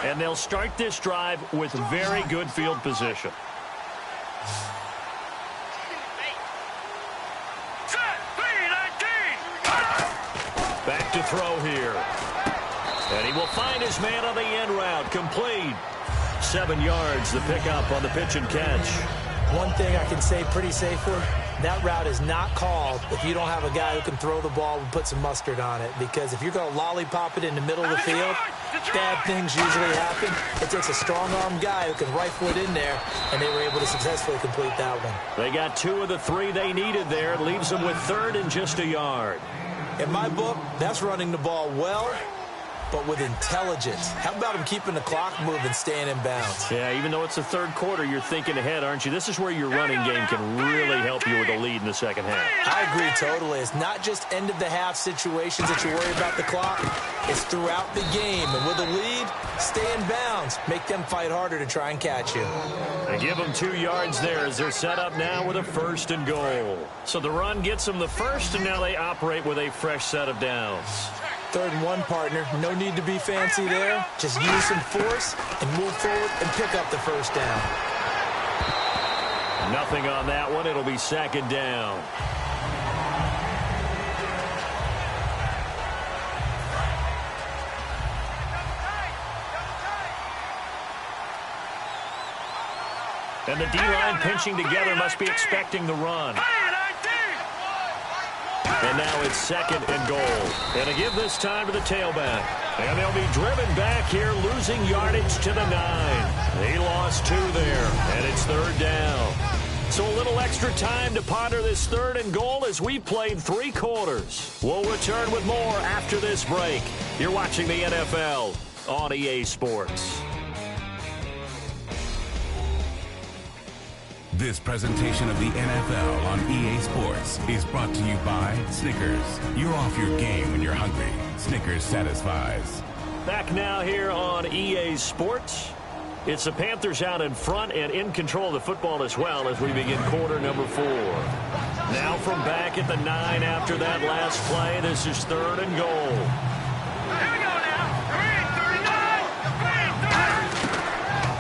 And they'll start this drive with very good field position. Back to throw here. And he will find his man on the end route. Complete. 7 yards, the pickup on the pitch and catch. One thing I can say pretty safely, that route is not called if you don't have a guy who can throw the ball and put some mustard on it. Because if you're going to lollipop it in the middle of the field, bad things usually happen. It takes a strong-arm guy who can rifle it in there, and they were able to successfully complete that one. They got 2 of the 3 they needed there. It leaves them with 3rd and just a yard. In my book, that's running the ball well, but with intelligence. How about him keeping the clock moving, staying in bounds? Yeah, even though it's the 3rd quarter, you're thinking ahead, aren't you? This is where your running game can really help you with a lead in the second half. I agree totally. It's not just end-of-the-half situations that you worry about the clock. It's throughout the game. And with a lead, stay in bounds. Make them fight harder to try and catch you. They give them 2 yards there as they're set up now with a 1st and goal. So the run gets them the 1st, and now they operate with a fresh set of downs. 3rd and 1, partner. No need to be fancy there. Just use some force and move forward and pick up the 1st down. Nothing on that one. It'll be 2nd down. And the D-line pinching together must be expecting the run. And now it's 2nd and goal. And to give this time to the tailback. And they'll be driven back here, losing yardage to the 9. He lost 2 there, and it's 3rd down. So a little extra time to ponder this 3rd and goal as we played 3 quarters. We'll return with more after this break. You're watching the NFL on EA Sports. This presentation of the NFL on EA Sports is brought to you by Snickers. You're off your game when you're hungry. Snickers satisfies. Back now here on EA Sports. It's the Panthers out in front and in control of the football as well as we begin quarter number 4. Now from back at the 9 after that last play. This is 3rd and goal.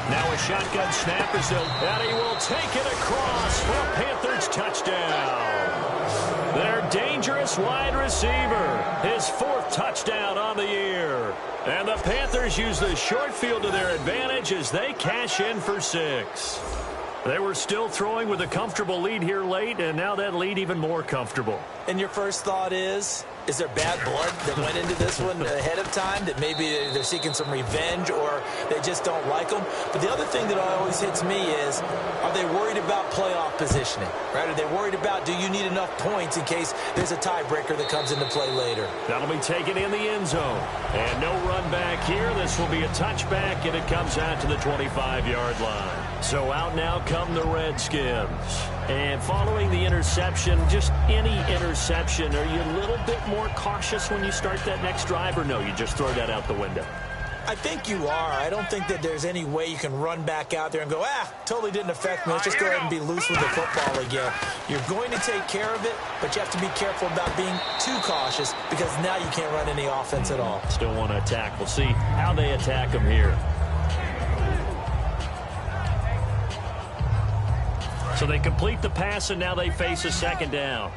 Now a shotgun snap is and he will take it across for a Panthers touchdown. Their dangerous wide receiver, his 4th touchdown on the year. And the Panthers use the short field to their advantage as they cash in for 6. They were still throwing with a comfortable lead here late, and now that lead even more comfortable. And your first thought is there bad blood that went into this one ahead of time, that maybe they're seeking some revenge or they just don't like them? But the other thing that always hits me is, are they worried about playoff positioning? Right? Are they worried about, do you need enough points in case there's a tiebreaker that comes into play later? That'll be taken in the end zone. And no run back here. This will be a touchback, and it comes out to the 25-yard line. So out now come the Redskins. And following the interception, just any interception, are you a little bit more cautious when you start that next drive, or no, you just throw that out the window? I think you are. I don't think that there's any way you can run back out there and go, totally didn't affect me. Let's just go ahead and be loose with the football again. You're going to take care of it, but you have to be careful about being too cautious because now you can't run any offense at all. Still want to attack. We'll see how they attack them here. So they complete the pass, and now they face a 2nd down.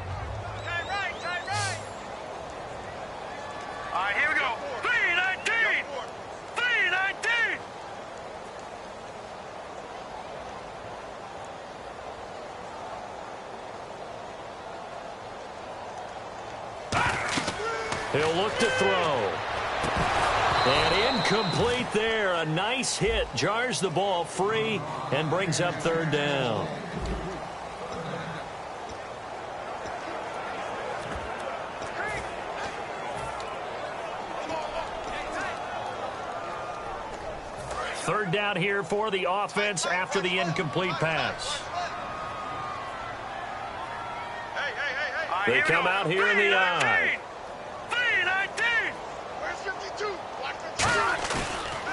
All right, here we go. 3-19. 3-19. He'll look to throw. And incomplete there. A nice hit. Jars the ball free and brings up 3rd down. Third down here for the offense after the incomplete pass. They come out here in the I.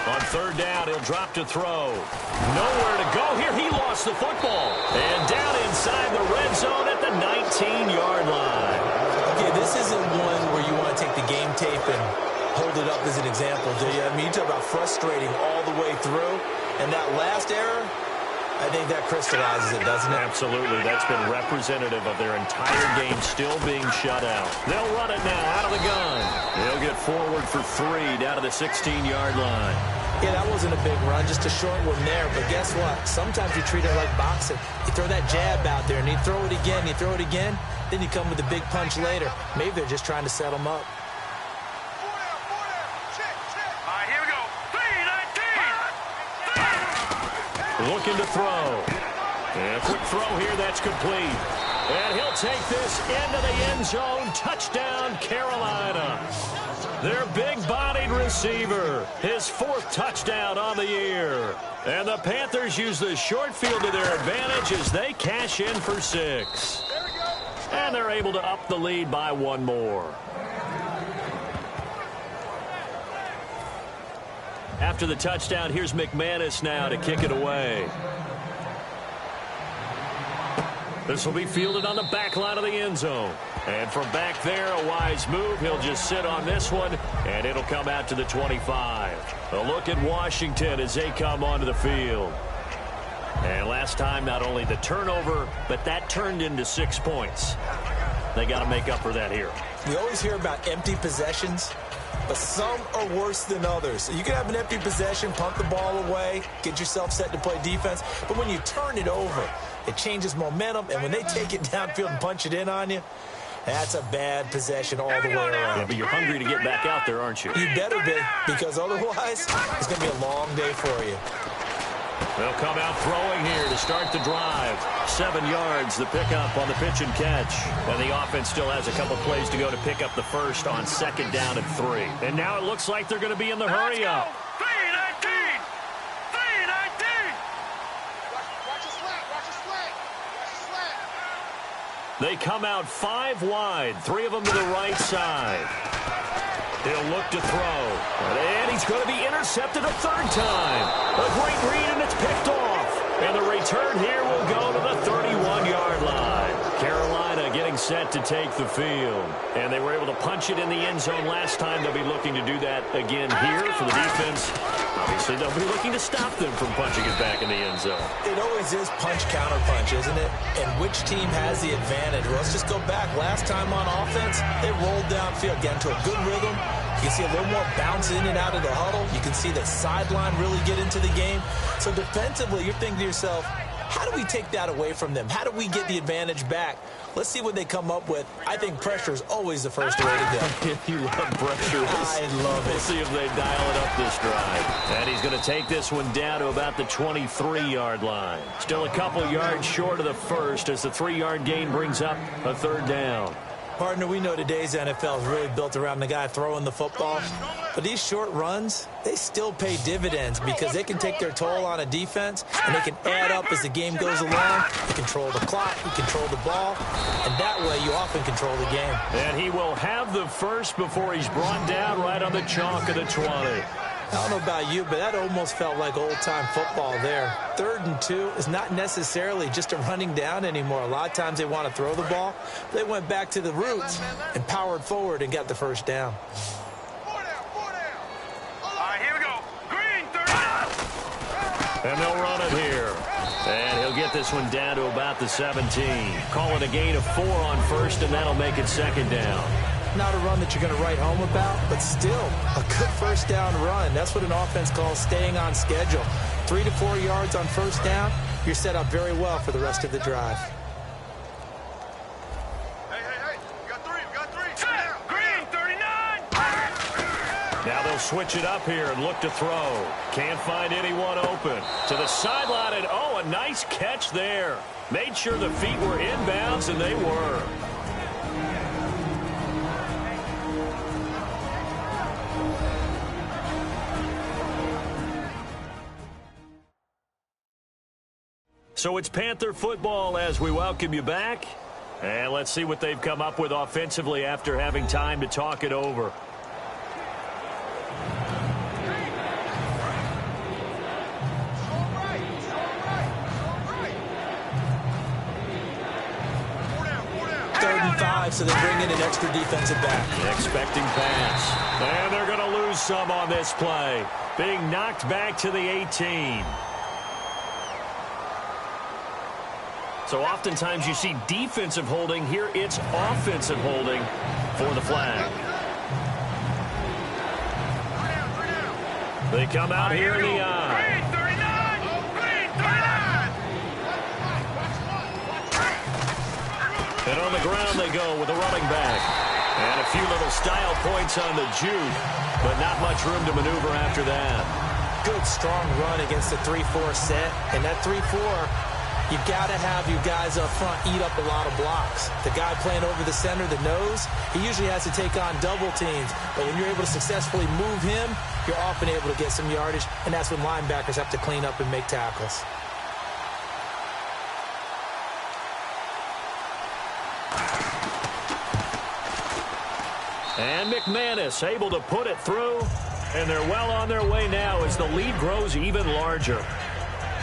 On 3rd down, he'll drop to throw. Nowhere to go here. He lost the football. And down inside the red zone at the 19-yard line. Okay, this isn't one where you want to take the game tape and hold it up as an example, do you? I mean, you talk about frustrating all the way through, and that last error, I think that crystallizes it, doesn't it? Absolutely. That's been representative of their entire game still being shut out. They'll run it now out of the gun. They'll get forward for 3 down to the 16-yard line. Yeah, that wasn't a big run, just a short one there. But guess what? Sometimes you treat it like boxing. You throw that jab out there, and you throw it again, you throw it again, then you come with a big punch later. Maybe they're just trying to set them up. Here we go. 3-19. Looking to throw. And a quick throw here, that's complete. And he'll take this into the end zone. Touchdown, Carolina. Their big-bodied receiver, his 4th touchdown on the year. And the Panthers use the short field to their advantage as they cash in for 6. And they're able to up the lead by 1 more. After the touchdown, here's McManus now to kick it away. This will be fielded on the back line of the end zone. And from back there, a wise move. He'll just sit on this one, and it'll come out to the 25. A look at Washington as they come onto the field. And last time, not only the turnover, but that turned into 6 points. They got to make up for that here. We always hear about empty possessions, but some are worse than others. You can have an empty possession, pump the ball away, get yourself set to play defense, but when you turn it over, it changes momentum, and when they take it downfield and punch it in on you, that's a bad possession all the way around. Yeah, but you're hungry to get back out there, aren't you? You better be, because otherwise, it's going to be a long day for you. They'll come out throwing here to start the drive. 7 yards, the pickup on the pitch and catch. And the offense still has a couple plays to go to pick up the first on 2nd down and 3. And now it looks like they're going to be in the hurry up. 3-19. 3-19. Watch the slant. Watch the slant. Watch the slant. They come out 5 wide, 3 of them to the right side. He'll look to throw. And he's going to be intercepted a 3rd time. A great read, and it's picked off. And the return here will go to the 31-yard line. Carolina getting set to take the field. And they were able to punch it in the end zone last time. They'll be looking to do that again here for the defense. Obviously, they'll be looking to stop them from punching it back in the end zone. It always is punch-counter-punch, isn't it? And which team has the advantage? Well, let's just go back. Last time on offense, they rolled downfield, got into a good rhythm. You can see a little more bounce in and out of the huddle. You can see the sideline really get into the game. So defensively, you're thinking to yourself, how do we take that away from them? How do we get the advantage back? Let's see what they come up with. I think pressure is always the first way to go. You love pressure. I love it. We'll see if they dial it up this drive. And he's going to take this one down to about the 23-yard line. Still a couple yards short of the first as the 3-yard gain brings up a 3rd down. Partner, we know today's NFL is really built around the guy throwing the football. But these short runs, they still pay dividends because they can take their toll on a defense, and they can add up as the game goes along. You control the clock, you control the ball, and that way you often control the game. And he will have the first before he's brought down right on the chalk of the 20. I don't know about you, but that almost felt like old-time football there. 3rd and 2 is not necessarily just a running down anymore. A lot of times they want to throw the ball. They went back to the roots and powered forward and got the first down. Here we go. Green, 39. And they'll run it here. And he'll get this one down to about the 17. Call it a gain of 4 on 1st, and that'll make it 2nd down. Not a run that you're going to write home about, but still a good 1st down run. That's what an offense calls staying on schedule. 3 to 4 yards on 1st down, you're set up very well for the rest of the drive. Hey. We got 3. Green, 39. Now they'll switch it up here and look to throw. Can't find anyone open. To the sideline, and oh, a nice catch there. Made sure the feet were inbounds, and they were. So it's Panther football as we welcome you back. And let's see what they've come up with offensively after having time to talk it over. and 5, so they bring in an extra defensive back. Expecting pass. And they're going to lose some on this play. Being knocked back to the 18. So oftentimes you see defensive holding. Here it's offensive holding for the flag. They come out here in the eye. And on the ground they go with a running back. And a few little style points on the juke, but not much room to maneuver after that. Good, strong run against the 3-4 set. And that 3-4... you got to have your guys up front eat up a lot of blocks. The guy playing over the center, the nose, he usually has to take on double teams. But when you're able to successfully move him, you're often able to get some yardage, and that's when linebackers have to clean up and make tackles. And McManus able to put it through, and they're well on their way now as the lead grows even larger.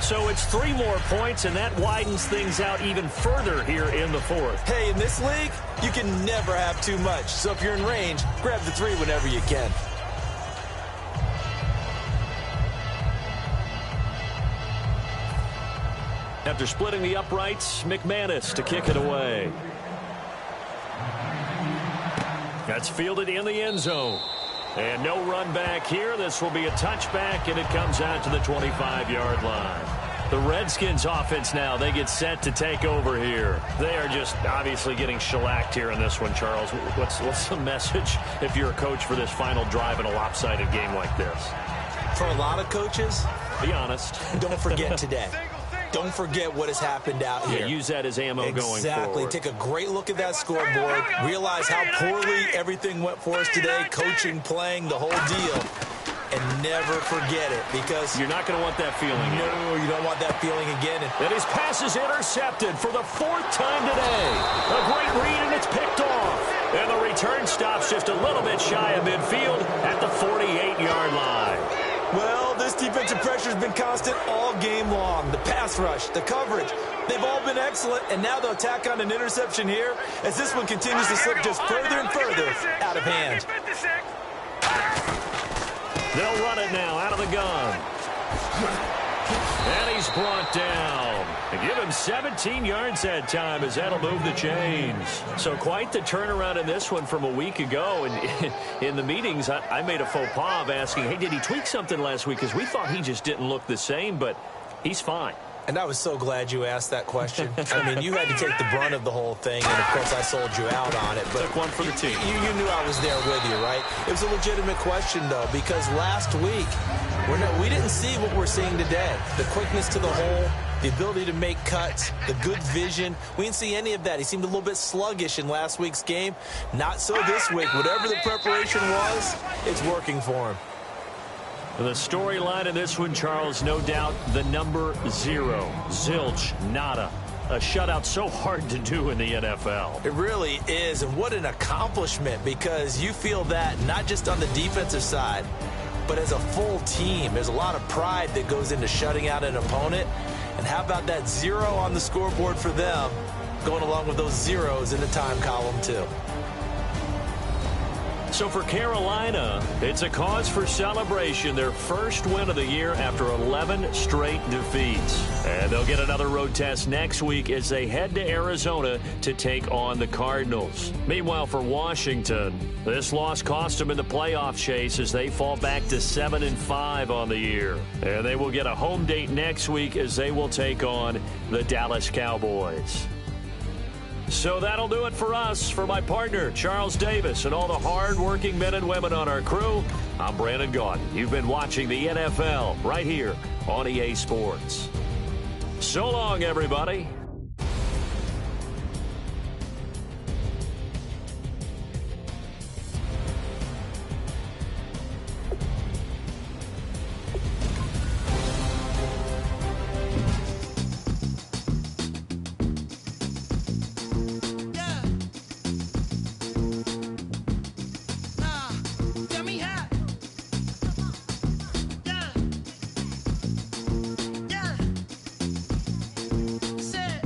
So it's 3 more points, and that widens things out even further here in the fourth. Hey, in this league, you can never have too much. So if you're in range, grab the 3 whenever you can. After splitting the uprights, McManus to kick it away. That's fielded in the end zone. And no run back here. This will be a touchback, and it comes out to the 25-yard line. The Redskins offense now, they get set to take over here. They are just obviously getting shellacked here in this one, Charles. What's the message if you're a coach for this final drive in a lopsided game like this? For a lot of coaches, be honest. Don't forget today. Don't forget what has happened out here. Yeah, use that as ammo going forward. Exactly. Take a great look at that scoreboard. Realize how poorly everything went for us today. Coaching, playing, the whole deal. And never forget it, because you're not going to want that feeling. No, you don't want that feeling again. And his pass is intercepted for the 4th time today. A great read, and it's picked off. And the return stops just a little bit shy of midfield at the 48-yard line. Well, this defensive pressure has been constant all game long. The pass rush, the coverage, they've all been excellent, and now they'll tack on an interception here as this one continues to slip just further and further out of hand. They'll run it now out of the gun. And he's brought down. And give him 17 yards that time, as that'll move the chains. So quite the turnaround in this one from a week ago. And in the meetings, I made a faux pas of asking, hey, did he tweak something last week? Because we thought he just didn't look the same, but he's fine. And I was so glad you asked that question. I mean, you had to take the brunt of the whole thing, and, of course, I sold you out on it. But took one for the team. You knew I was there with you, right? It was a legitimate question, though, because last week we didn't see what we're seeing today. The quickness to the hole, the ability to make cuts, the good vision. We didn't see any of that. He seemed a little bit sluggish in last week's game. Not so this week. Whatever the preparation was, it's working for him. The storyline in this one, Charles, no doubt the number 0. Zilch, nada. A shutout so hard to do in the NFL. It really is, and what an accomplishment, because you feel that not just on the defensive side, but as a full team. There's a lot of pride that goes into shutting out an opponent. And how about that 0 on the scoreboard for them, going along with those zeros in the time column, too. So for Carolina, it's a cause for celebration. Their first win of the year after 11 straight defeats. And they'll get another road test next week as they head to Arizona to take on the Cardinals. Meanwhile, for Washington, this loss cost them in the playoff chase as they fall back to 7-5 on the year. And they will get a home date next week as they will take on the Dallas Cowboys. So that'll do it for us. For my partner, Charles Davis, and all the hard-working men and women on our crew, I'm Brandon Gaudin. You've been watching the NFL right here on EA Sports. So long, everybody. Say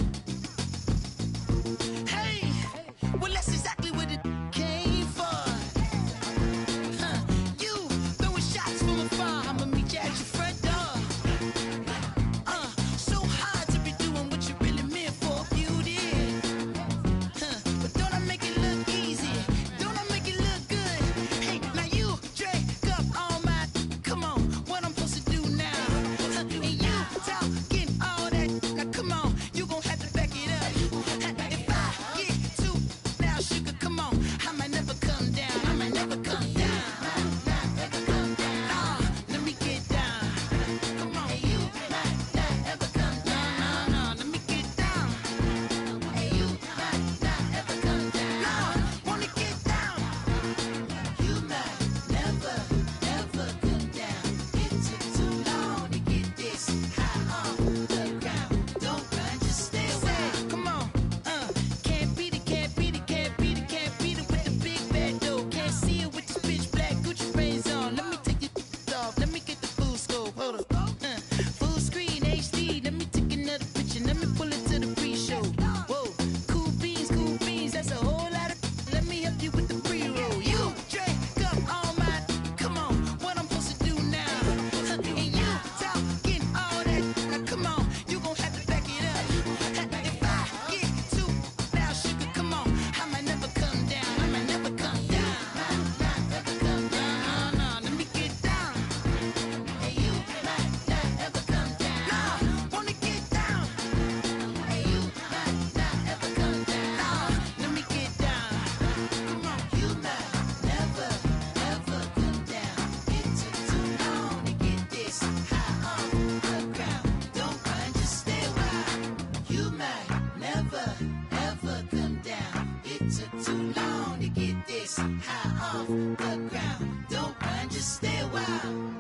high off the ground. Don't run, just stay a while.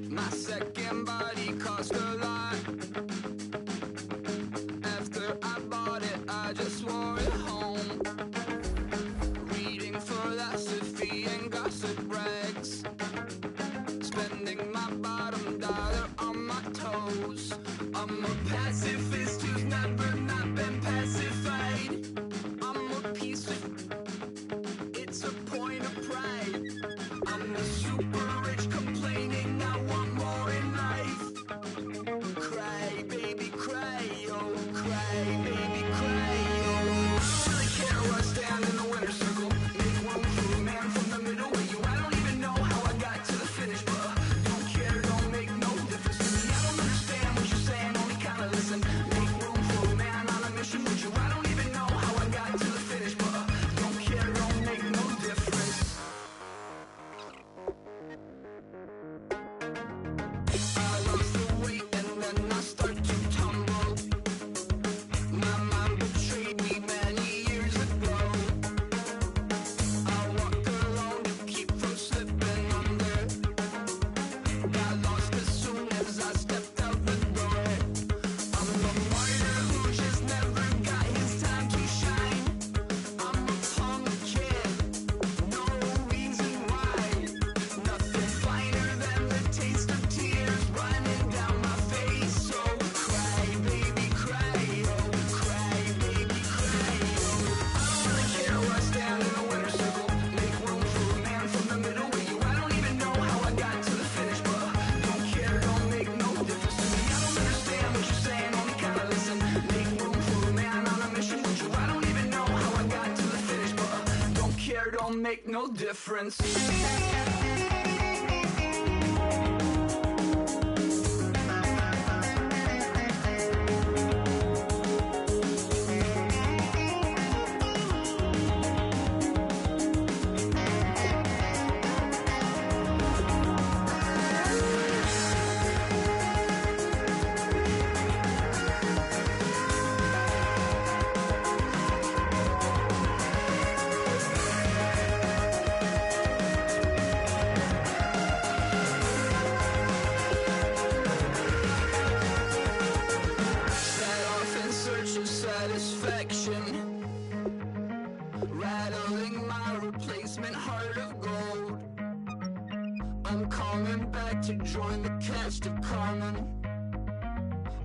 My second body cost a lot. After I bought it, I just wore it home. Reading philosophy and gossip rags. Spending my bottom dollar on my toes. I'm a pacifist who's never not been pacified. I'm a piece of... It's a point of pride. I'm the super rich complaining I want more in life. Cry, baby, cry, oh, cry, baby, cry, oh. I don't really care where I stand in the winner's circle. Make room for a man from the middle with you. I don't even know how I got to the finish, but don't care, don't make no difference to me. I don't understand what you're saying, only kinda listen. Make room for a man on a mission with you. I don't even know how I got to the finish, but don't care, don't make no difference. I lost the weight and then I start to tumble. My mind betrayed me many years ago. I walk alone to keep from slipping under. Got lost as soon as I stepped out the door. I'm a martyr who just never got his time to shine. I'm a punk kid, no reason why. Nothing finer than the taste of tears running down my face. So cry, baby, cry, oh, cry, baby, cry, oh. I don't really care where I stand in the winner's circle. Make room for a man from the middle with you. I don't even know how I got to the finish, but don't care, don't make no difference to me. I don't understand what you're saying, only kinda listen. Make room for a man on a mission with you. I don't even know how I got to the finish, but don't care, don't make no difference. Set off in search of satisfaction, rattling my replacement heart of gold. I'm coming back to join the cast of Carmen.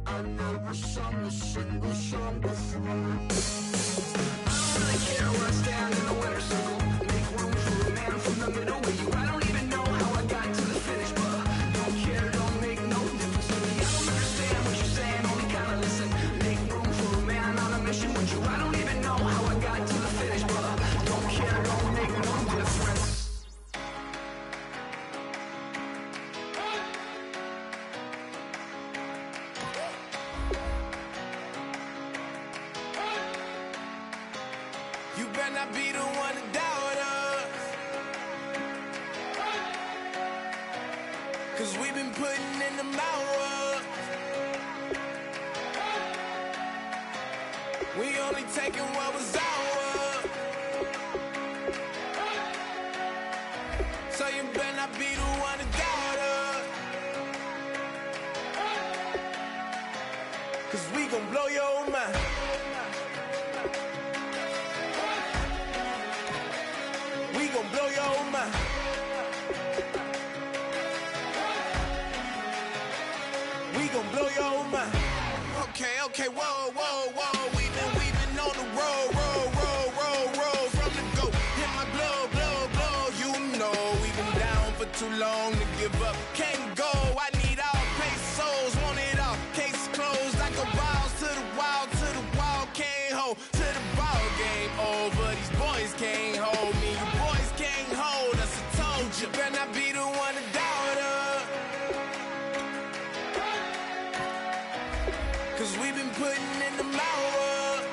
I never sung a single song before. I don't really care where I stand in the winner's circle. Make room for a man from the middle with you. I don't even know how I got to the finish, but don't care, don't make no difference to me. I don't understand what you're saying, only kinda listen. Make room for a man on a mission with you. I don't even know how I got to the finish, but don't care, don't make no difference. You better not be the one to doubt us, 'cause we've been putting in the hours. We only taking what was ours. So you better not be the one to doubt us, 'cause we gon' blow your mind. We gon' blow your mind. We gon' blow your mind. Okay, whoa, whoa, whoa. We've been on the road, from the go. Hit my blow. You know we've been down for too long to give up. Can't go. I need all pesos, want it all. Case closed. I go wild to the wall, can't hold to the ball game over. These boys can't hold me. You boys can't hold us. I told you. Better not be the one to doubt us, 'cause we've been putting in the hours.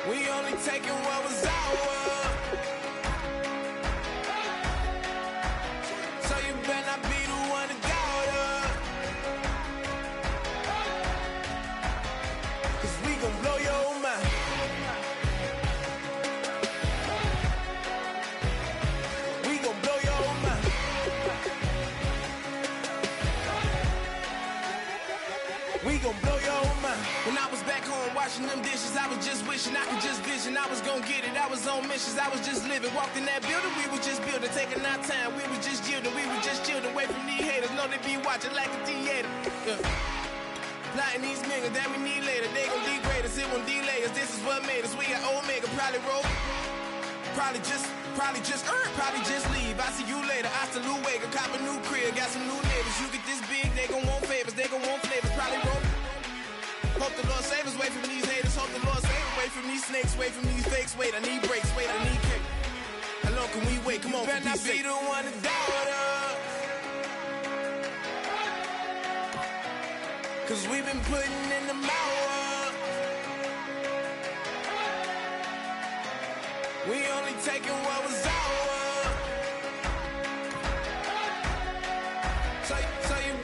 We only taking what was ours. We gon' blow your mind. When I was back home washing them dishes, I was just wishing I could just vision. I was gon' get it, I was on missions, I was just living. Walked in that building, we was just building, taking our time. We was just yielding, we was just chillin' away from these haters. Know they be watching like a theater. Yeah. Plotting these niggas that we need later. They gon' degrade us, it won't delay us. This is what made us. We got Omega, probably roll. Probably just leave. I see you later. I salute Wake, cop a new crib, got some new neighbors. You get this big, they gon' want favors, they gon' want flavors. Probably roll. Hope the Lord save us, wait from these haters. Hope the Lord save us, wait from these snakes, wait from these fakes. Wait, I need breaks, wait, I need cake. How long can we wait? Come on, you better not be the one to doubt us. Cause we've been putting in the hours. We only taking what was ours. So you